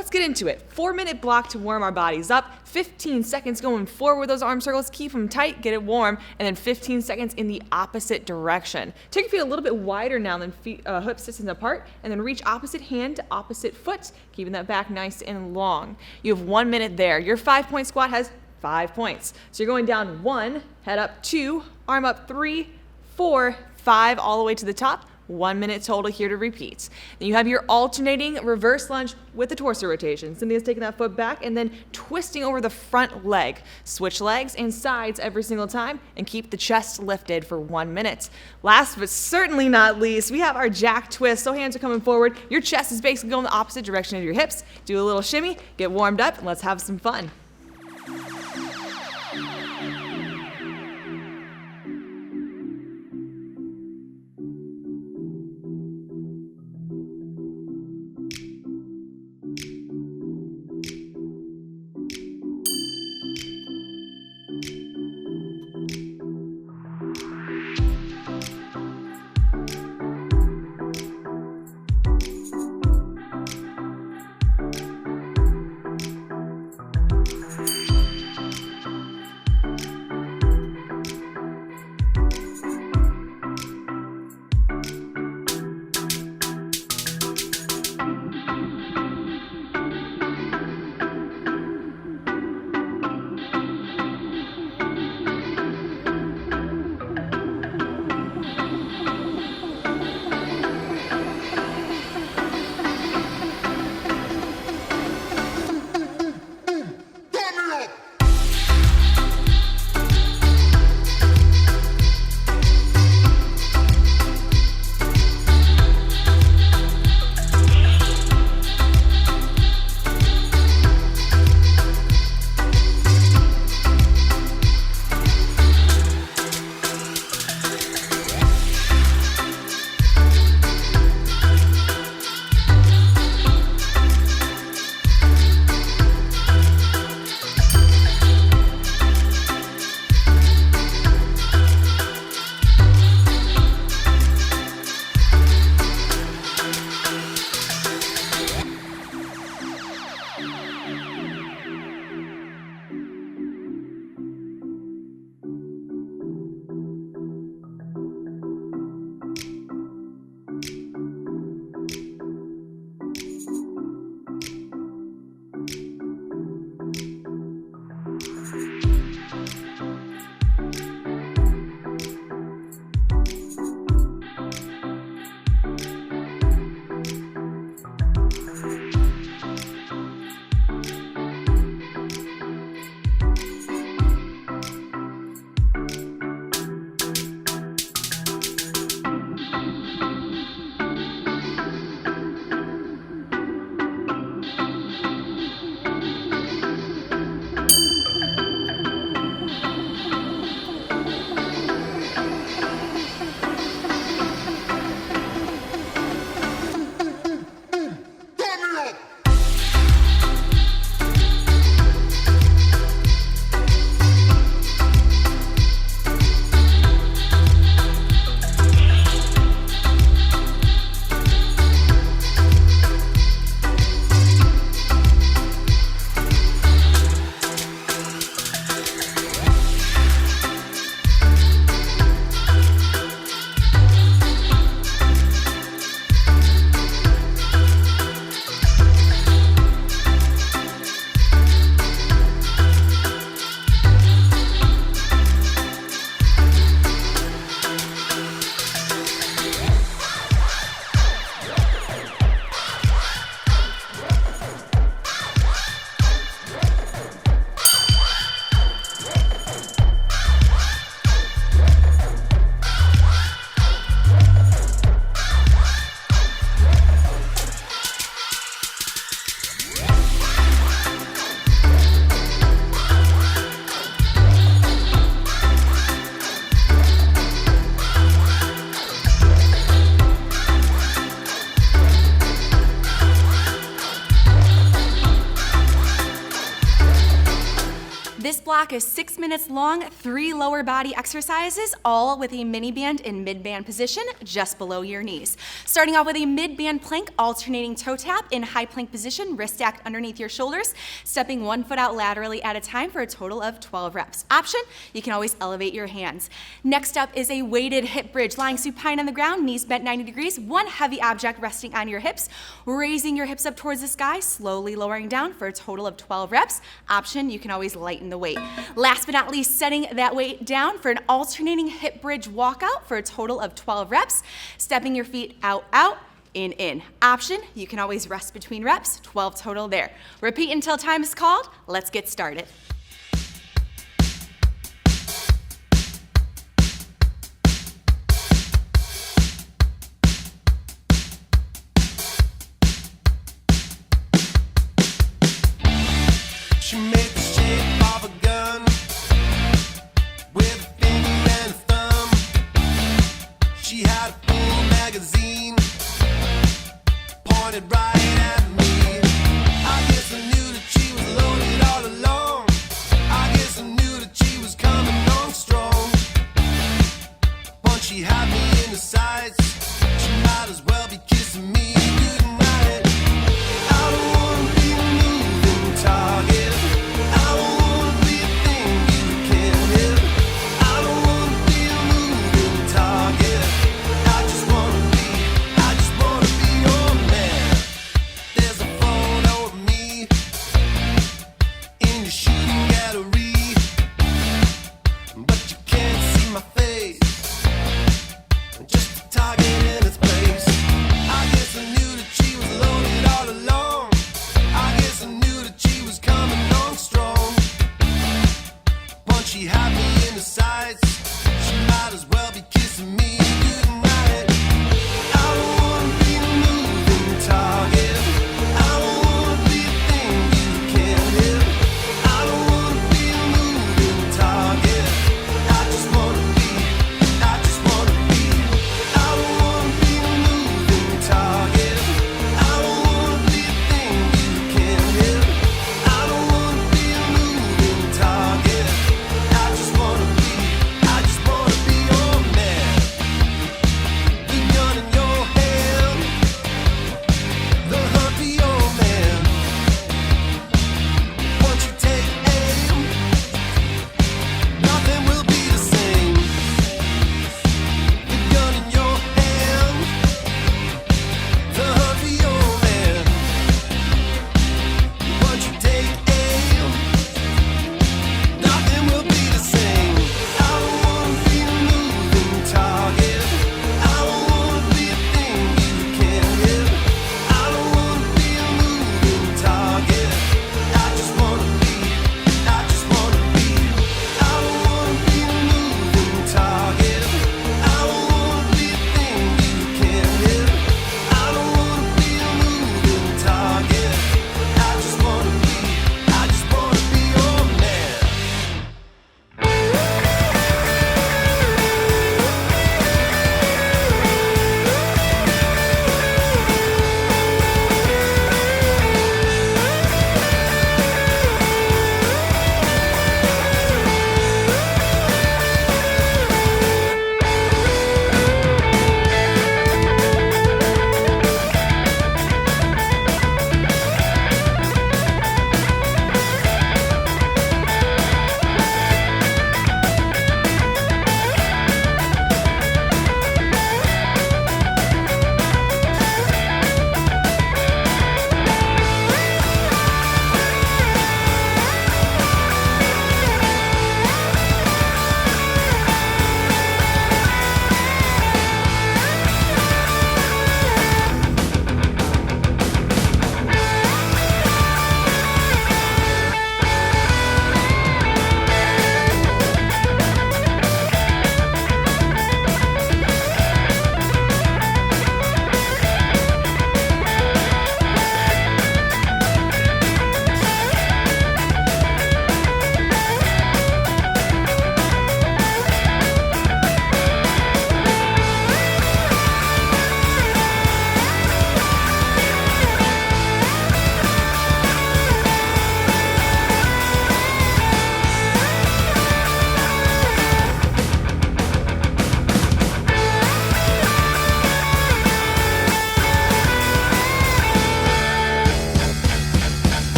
let's get into it. 4-minute block to warm our bodies up, 15 seconds going forward with those arm circles, keep them tight, get it warm, and then 15 seconds in the opposite direction. Take your feet a little bit wider now than hips distance apart, and then reach opposite hand to opposite foot, keeping that back nice and long. You have 1 minute there. Your 5-point squat has 5 points. So you're going down 1, head up 2, arm up 3, 4, 5, all the way to the top. 1 minute total here to repeat. Then you have your alternating reverse lunge with the torso rotation. Cynthia's taking that foot back and then twisting over the front leg. Switch legs and sides every single time and keep the chest lifted for 1 minute. Last but certainly not least, we have our jack twist. So hands are coming forward. Your chest is basically going the opposite direction of your hips. Do a little shimmy, get warmed up, and let's have some fun. This block is 6 minutes long, 3 lower body exercises, all with a mini band in mid-band position just below your knees. Starting off with a mid-band plank, alternating toe tap in high plank position, wrist stacked underneath your shoulders, stepping 1 foot out laterally at a time for a total of 12 reps. Option, you can always elevate your hands. Next up is a weighted hip bridge, lying supine on the ground, knees bent 90 degrees, one heavy object resting on your hips, raising your hips up towards the sky, slowly lowering down for a total of 12 reps. Option, you can always lighten the weight. Last but not least, setting that weight down for an alternating hip bridge walkout for a total of 12 reps, stepping your feet out, out, in. Option, you can always rest between reps, 12 total there. Repeat until time is called. Let's get started. She made the shape of a gun with a finger and a thumb. She had a full magazine pointed right at me. I guess I knew that she was loaded all along. I guess I knew that she was coming on strong. Once she had me in the sights, she might as well be kissing me goodnight. I don't wanna be a moving target. She had me in the sights. She might as well be kissing me goodnight. I don't wanna be a moving target. I don't wanna be a thing you can't hit. I don't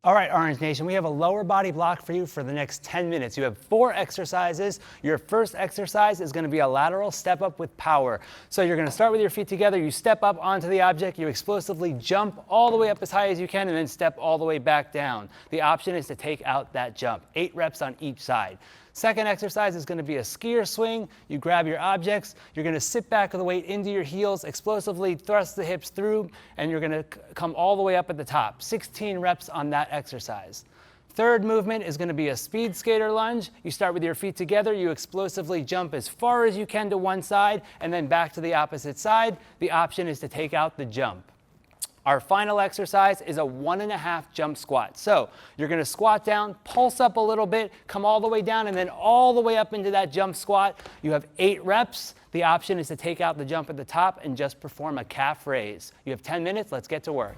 All right, Orange Nation, we have a lower body block for you for the next 10 minutes. You have 4 exercises. Your first exercise is going to be a lateral step up with power. So you're going to start with your feet together. You step up onto the object. You explosively jump all the way up as high as you can and then step all the way back down. The option is to take out that jump. 8 reps on each side. Second exercise is going to be a skier swing. You grab your objects. You're going to sit back with the weight into your heels, explosively thrust the hips through, and you're going to come all the way up at the top. 16 reps on that exercise. Third movement is going to be a speed skater lunge. You start with your feet together. You explosively jump as far as you can to one side and then back to the opposite side. The option is to take out the jump. Our final exercise is a 1.5 jump squat. So you're going to squat down, pulse up a little bit, come all the way down, and then all the way up into that jump squat. You have 8 reps. The option is to take out the jump at the top and just perform a calf raise. You have 10 minutes. Let's get to work.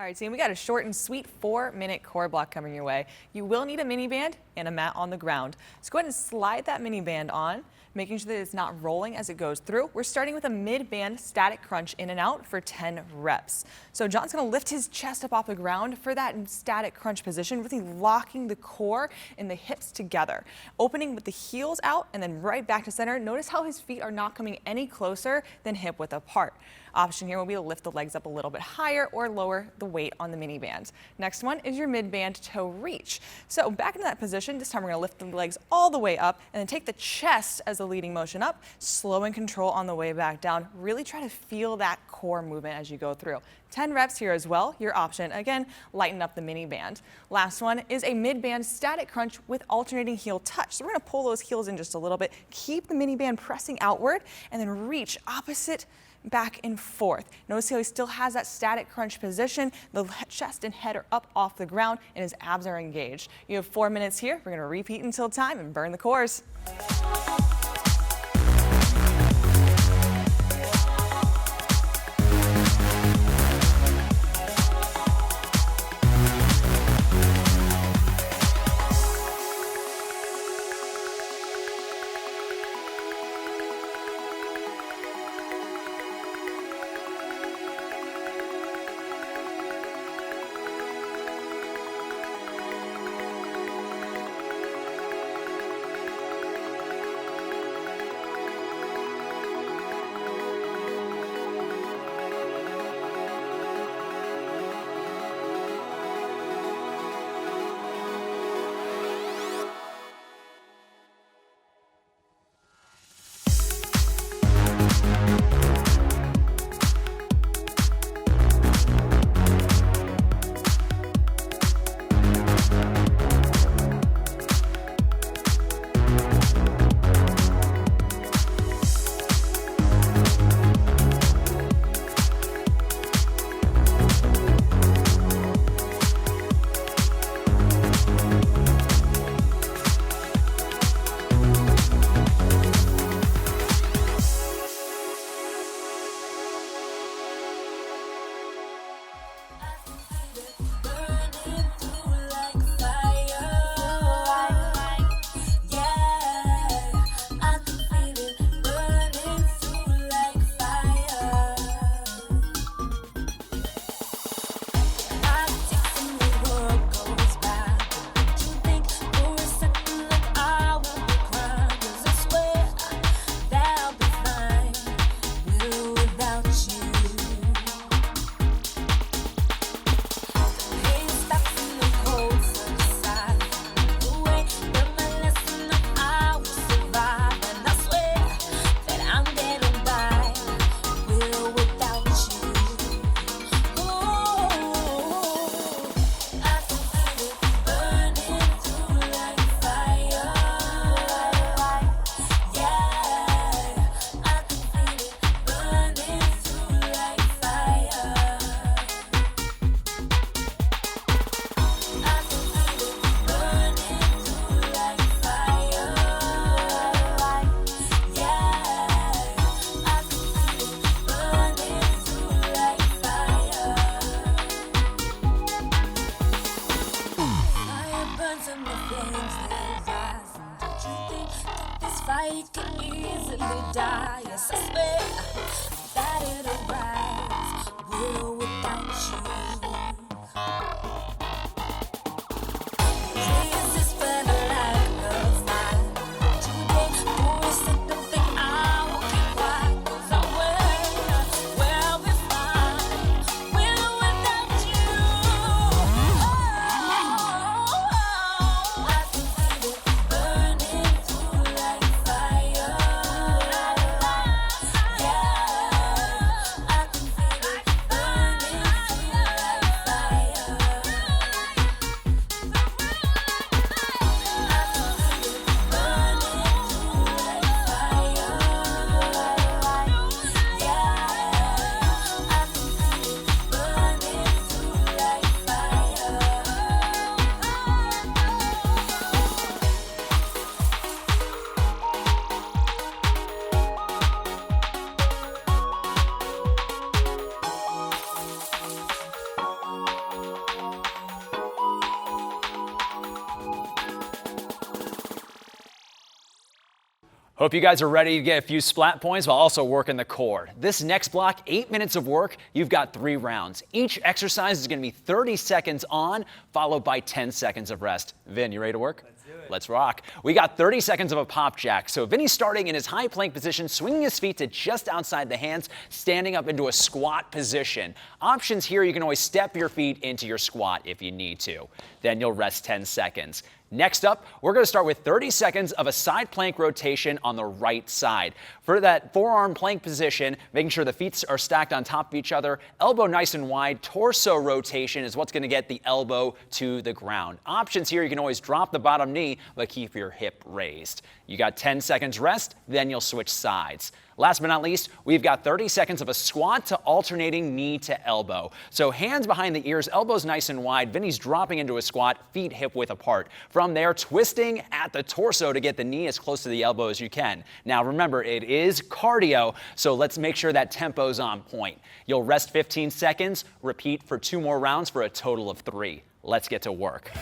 right, team, we got a short and sweet 4-minute core block coming your way. You will need a mini band and a mat on the ground. So go ahead and slide that mini band on, making sure that it's not rolling as it goes through. We're starting with a mid-band static crunch in and out for 10 reps. So John's going to lift his chest up off the ground for that static crunch position, really locking the core and the hips together. Opening with the heels out and then right back to center. Notice how his feet are not coming any closer than hip width apart. Option here will be to lift the legs up a little bit higher or lower the weight on the mini band. Next one is your mid-band toe reach. So back into that position, this time we're going to lift the legs all the way up and then take the chest as the leading motion up, slow and control on the way back down. Really try to feel that core movement as you go through. 10 reps here as well. Your option, again, lighten up the mini band. Last one is a mid-band static crunch with alternating heel touch. So we're going to pull those heels in just a little bit, keep the mini band pressing outward, and then reach opposite back and forth. Notice how he still has that static crunch position. The chest and head are up off the ground and his abs are engaged. You have 4 minutes here. We're going to repeat until time and burn the cores. Hope you guys are ready to get a few splat points while also working the core. This next block, 8 minutes of work, you've got 3 rounds. Each exercise is going to be 30 seconds on, followed by 10 seconds of rest. Vin, you ready to work? Let's do it. Let's rock. We got 30 seconds of a pop jack. So Vinny's starting in his high plank position, swinging his feet to just outside the hands, standing up into a squat position. Options here, you can always step your feet into your squat if you need to. Then you'll rest 10 seconds. Next up, we're going to start with 30 seconds of a side plank rotation on the right side. For that forearm plank position, making sure the feet are stacked on top of each other, elbow nice and wide, torso rotation is what's going to get the elbow to the ground. Options here, you can always drop the bottom knee, but keep your hip raised. You got 10 seconds rest, then you'll switch sides. Last but not least, we've got 30 seconds of a squat to alternating knee to elbow. So hands behind the ears, elbows nice and wide. Vinny's dropping into a squat, feet hip width apart. From there, twisting at the torso to get the knee as close to the elbow as you can. Now remember, it is cardio, so let's make sure that tempo's on point. You'll rest 15 seconds, repeat for 2 more rounds for a total of 3. Let's get to work.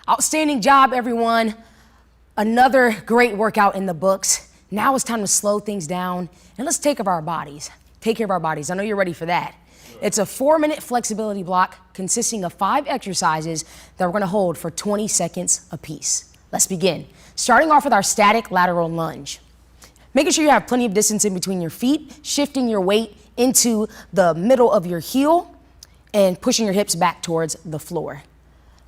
Outstanding job, everyone. Another great workout in the books. Now it's time to slow things down and let's take care of our bodies. Take care of our bodies. I know you're ready for that. It's a 4-minute flexibility block consisting of 5 exercises that we're gonna hold for 20 seconds apiece. Let's begin. Starting off with our static lateral lunge. Making sure you have plenty of distance in between your feet, shifting your weight into the middle of your heel and pushing your hips back towards the floor.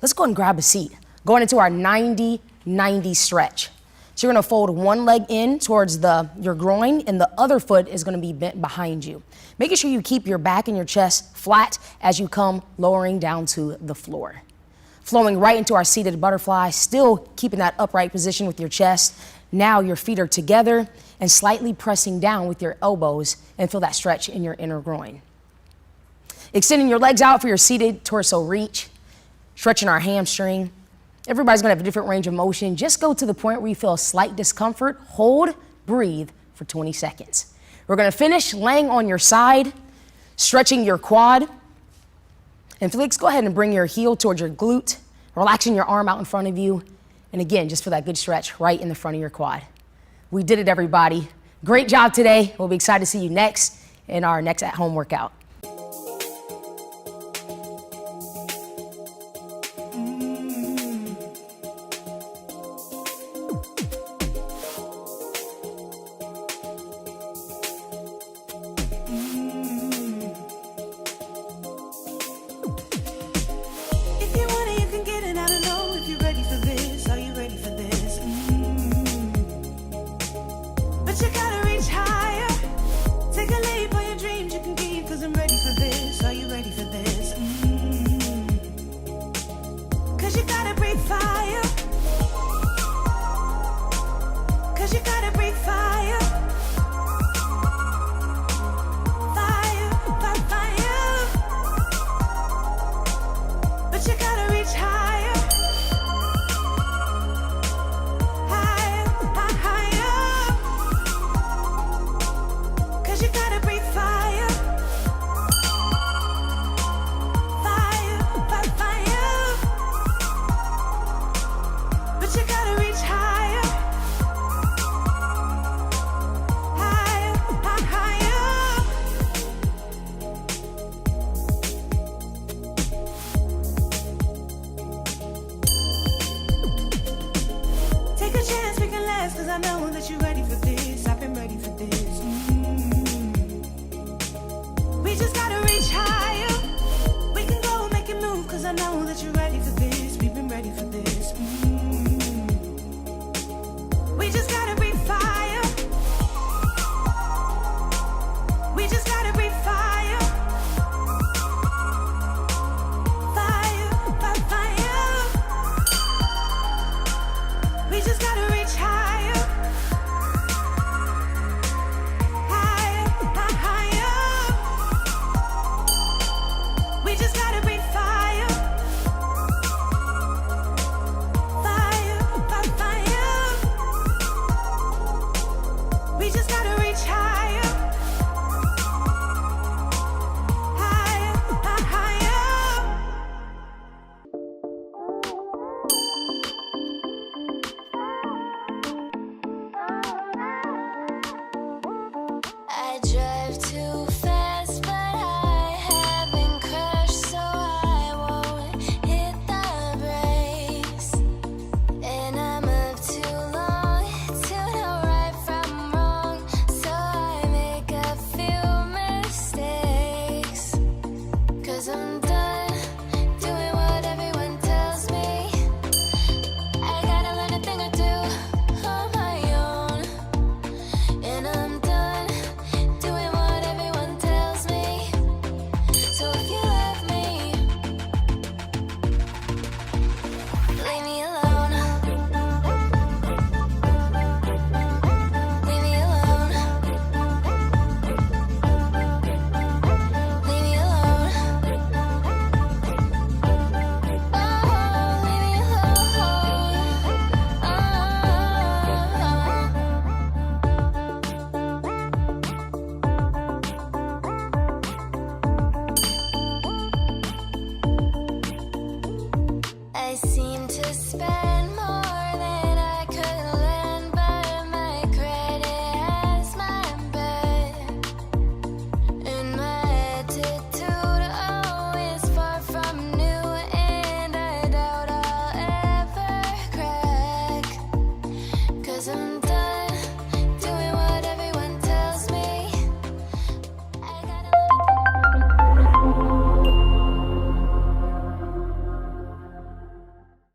Let's go ahead and grab a seat. Going into our 90-90 stretch. So you're gonna fold one leg in towards your groin and the other foot is gonna be bent behind you. Making sure you keep your back and your chest flat as you come lowering down to the floor. Flowing right into our seated butterfly, still keeping that upright position with your chest. Now your feet are together and slightly pressing down with your elbows and feel that stretch in your inner groin. Extending your legs out for your seated torso reach, stretching our hamstring. Everybody's gonna have a different range of motion. Just go to the point where you feel a slight discomfort. Hold, breathe for 20 seconds. We're gonna finish laying on your side, stretching your quad. And Felix, go ahead and bring your heel towards your glute, relaxing your arm out in front of you. And again, just for that good stretch right in the front of your quad. We did it, everybody. Great job today. We'll be excited to see you next in our next at-home workout. If you want it, you can get it. I don't know if you're ready for this. Are you ready for this? But you gotta reach higher. Take a leap on your dreams you can keep. 'Cause I'm ready for this. Are you ready for this? 'Cause you gotta breathe fire. 'Cause you gotta breathe fire. Fire, fire, fire. But you gotta reach higher. Higher, higher. 'Cause you gotta breathe fire. Fire, fire, fire. But you gotta reach higher. Higher, higher. Take a chance, we can last, 'cause I know that you're ready for this. I've been ready for this. We just gotta reach higher. We can go make it move, 'cause I know that you're ready for this. We've been ready for this. We just gotta breathe fire. We just gotta breathe fire. Fire, fire, fire. We just gotta reach higher. Higher, higher. We just gotta breathe fire. Fire, fire, fire. We just gotta reach higher. Higher, higher. I drive too fast, but I haven't crashed, so I won't hit the brakes. And I move too long to know right from wrong, so I make a few mistakes. 'Cause I'm done doing what everyone tells me. I gotta learn a thing or two on my own. And I'm done doing what everyone tells me. So if you love me, leave me alone. Leave me alone. Leave me alone. Oh, leave me alone. I seem to spend more than